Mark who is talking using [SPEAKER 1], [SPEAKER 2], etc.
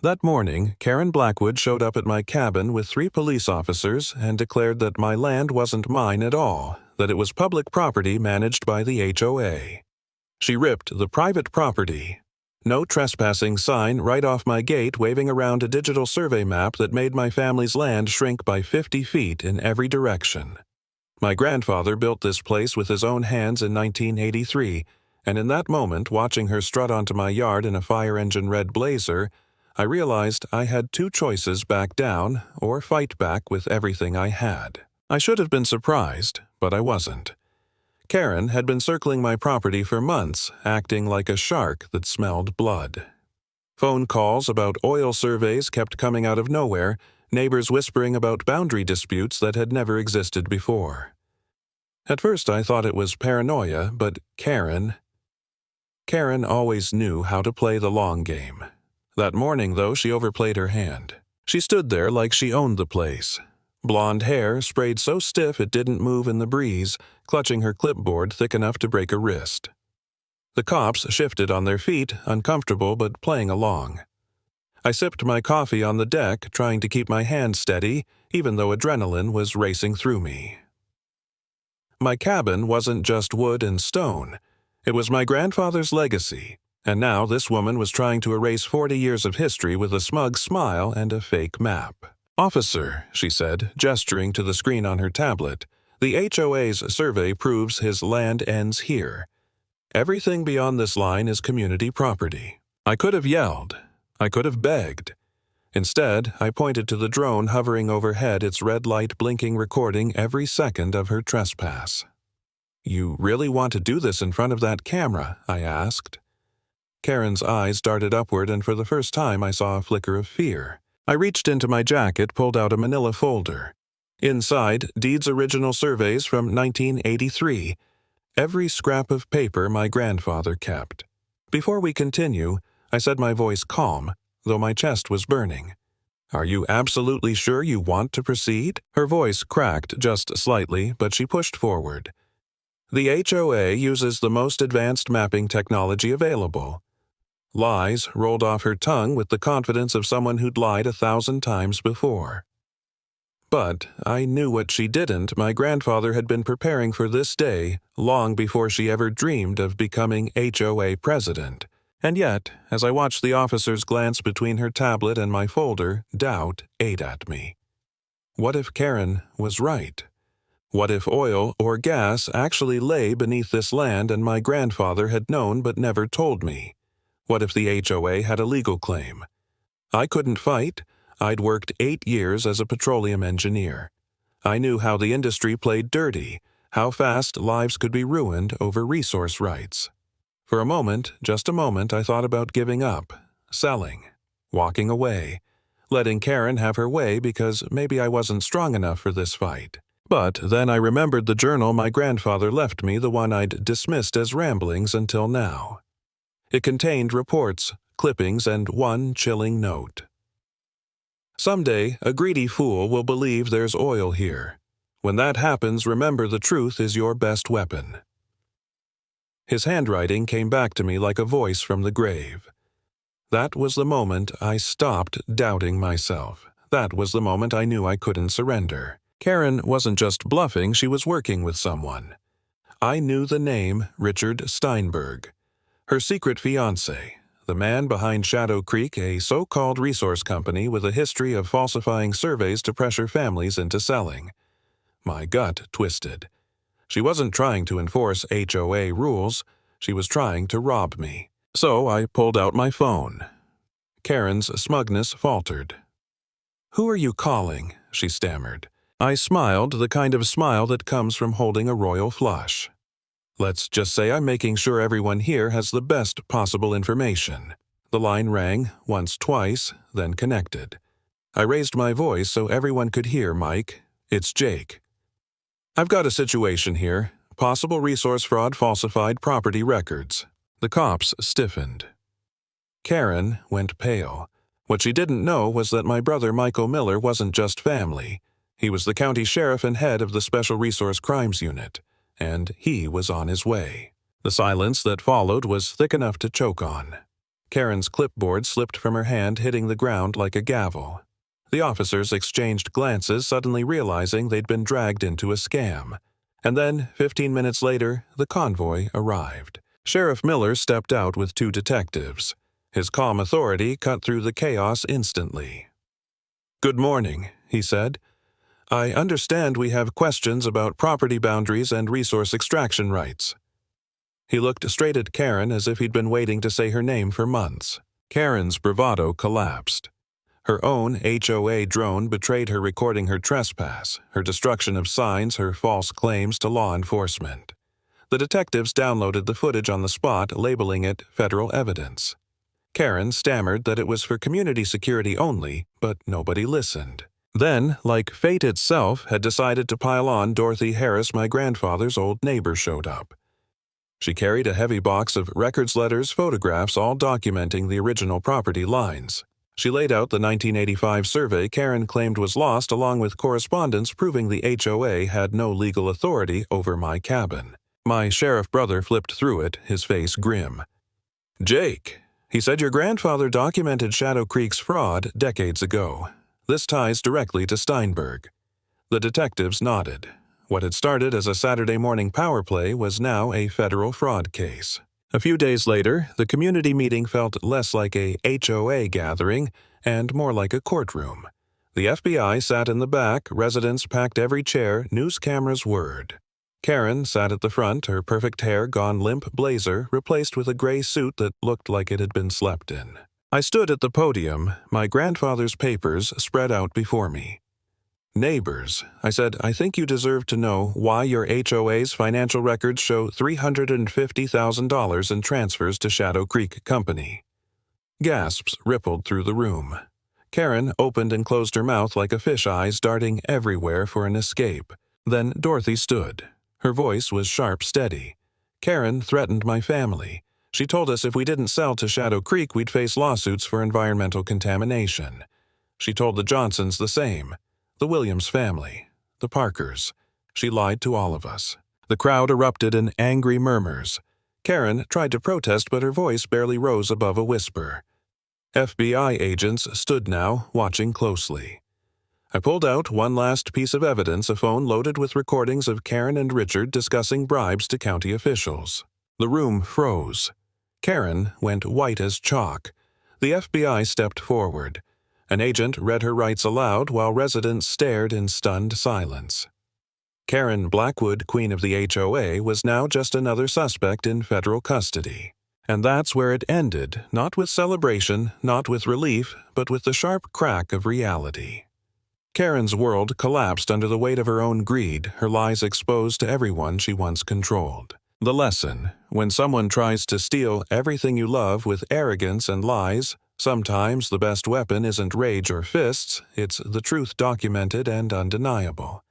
[SPEAKER 1] That morning, Karen Blackwood showed up at my cabin with 3 police officers and declared that my land wasn't mine at all, that it was public property managed by the HOA. She ripped the private property, no trespassing sign right off my gate waving around a digital survey map that made my family's land shrink by 50 feet in every direction. My grandfather built this place with his own hands in 1983, and in that moment, watching her strut onto my yard in a fire engine red Blazer, I realized I had 2 choices: back down or fight back with everything I had. I should have been surprised, but I wasn't. Karen had been circling my property for months, acting like a shark that smelled blood. Phone calls about oil surveys kept coming out of nowhere, neighbors whispering about boundary disputes that had never existed before. At first I thought it was paranoia, but Karen always knew how to play the long game. That morning, though, she overplayed her hand. She stood there like she owned the place. Blonde hair sprayed so stiff it didn't move in the breeze, clutching her clipboard thick enough to break a wrist. The cops shifted on their feet, uncomfortable but playing along. I sipped my coffee on the deck, trying to keep my hand steady, even though adrenaline was racing through me. My cabin wasn't just wood and stone. It was my grandfather's legacy. And now this woman was trying to erase 40 years of history with a smug smile and a fake map. "Officer," she said, gesturing to the screen on her tablet, "the HOA's survey proves his land ends here. Everything beyond this line is community property." I could have yelled. I could have begged. Instead, I pointed to the drone hovering overhead, its red light blinking, recording every second of her trespass. "You really want to do this in front of that camera?" I asked. Karen's eyes darted upward, and for the first time I saw a flicker of fear. I reached into my jacket, pulled out a manila folder. Inside, deeds original surveys from 1983. Every scrap of paper my grandfather kept. Before we continue, I said, my voice calm, though my chest was burning. "Are you absolutely sure you want to proceed?" Her voice cracked just slightly, but she pushed forward. "The HOA uses the most advanced mapping technology available." Lies rolled off her tongue with the confidence of someone who'd lied 1,000 times before. But I knew what she didn't. My grandfather had been preparing for this day long before she ever dreamed of becoming HOA president. And yet, as I watched the officers glance between her tablet and my folder, doubt ate at me. What if Karen was right? What if oil or gas actually lay beneath this land and my grandfather had known but never told me? What if the HOA had a legal claim? I couldn't fight. I'd worked 8 years as a petroleum engineer. I knew how the industry played dirty, how fast lives could be ruined over resource rights. For a moment, just a moment, I thought about giving up, selling, walking away, letting Karen have her way because maybe I wasn't strong enough for this fight. But then I remembered the journal my grandfather left me, the one I'd dismissed as ramblings until now. It contained reports, clippings, and one chilling note. "Someday, a greedy fool will believe there's oil here. When that happens, remember the truth is your best weapon." His handwriting came back to me like a voice from the grave. That was the moment I stopped doubting myself. That was the moment I knew I couldn't surrender. Karen wasn't just bluffing, she was working with someone. I knew the name Richard Steinberg. Her secret fiancé, the man behind Shadow Creek, a so-called resource company with a history of falsifying surveys to pressure families into selling. My gut twisted. She wasn't trying to enforce HOA rules, she was trying to rob me. So I pulled out my phone. Karen's smugness faltered. "Who are you calling?" she stammered. I smiled, the kind of smile that comes from holding a royal flush. "Let's just say I'm making sure everyone here has the best possible information." The line rang, once, twice, then connected. I raised my voice so everyone could hear. "Mike, it's Jake. I've got a situation here. Possible resource fraud, falsified property records." The cops stiffened. Karen went pale. What she didn't know was that my brother Michael Miller wasn't just family. He was the county sheriff and head of the Special Resource Crimes Unit, and he was on his way. The silence that followed was thick enough to choke on. Karen's clipboard slipped from her hand, hitting the ground like a gavel. The officers exchanged glances, suddenly realizing they'd been dragged into a scam. And then, 15 minutes later, the convoy arrived. Sheriff Miller stepped out with 2 detectives. His calm authority cut through the chaos instantly. "Good morning," he said. "I understand we have questions about property boundaries and resource extraction rights." He looked straight at Karen as if he'd been waiting to say her name for months. Karen's bravado collapsed. Her own HOA drone betrayed her, recording her trespass, her destruction of signs, her false claims to law enforcement. The detectives downloaded the footage on the spot, labeling it federal evidence. Karen stammered that it was for community security only, but nobody listened. Then, like fate itself had decided to pile on, Dorothy Harris, my grandfather's old neighbor, showed up. She carried a heavy box of records, letters, photographs, all documenting the original property lines. She laid out the 1985 survey Karen claimed was lost, along with correspondence proving the HOA had no legal authority over my cabin. My sheriff brother flipped through it, his face grim. "Jake," he said, "your grandfather documented Shadow Creek's fraud decades ago. This ties directly to Steinberg." The detectives nodded. What had started as a Saturday morning power play was now a federal fraud case. A few days later, the community meeting felt less like a HOA gathering and more like a courtroom. The FBI sat in the back, residents packed every chair, news cameras whirred. Karen sat at the front, her perfect hair gone limp blazer replaced with a gray suit that looked like it had been slept in. I stood at the podium, my grandfather's papers spread out before me. "Neighbors," I said, "I think you deserve to know why your HOA's financial records show $350,000 in transfers to Shadow Creek Company." Gasps rippled through the room. Karen opened and closed her mouth like a fish, eyes darting everywhere for an escape. Then Dorothy stood. Her voice was sharp, steady. "Karen threatened my family. She told us if we didn't sell to Shadow Creek, we'd face lawsuits for environmental contamination. She told the Johnsons the same. The Williams family, the Parkers. She lied to all of us." The crowd erupted in angry murmurs. Karen tried to protest, but her voice barely rose above a whisper. FBI agents stood now, watching closely. I pulled out one last piece of evidence, a phone loaded with recordings of Karen and Richard discussing bribes to county officials. The room froze. Karen went white as chalk. The FBI stepped forward. An agent read her rights aloud while residents stared in stunned silence. Karen Blackwood, queen of the HOA, was now just another suspect in federal custody. And that's where it ended, not with celebration, not with relief, but with the sharp crack of reality. Karen's world collapsed under the weight of her own greed, her lies exposed to everyone she once controlled. The lesson: when someone tries to steal everything you love with arrogance and lies, sometimes the best weapon isn't rage or fists, it's the truth documented and undeniable.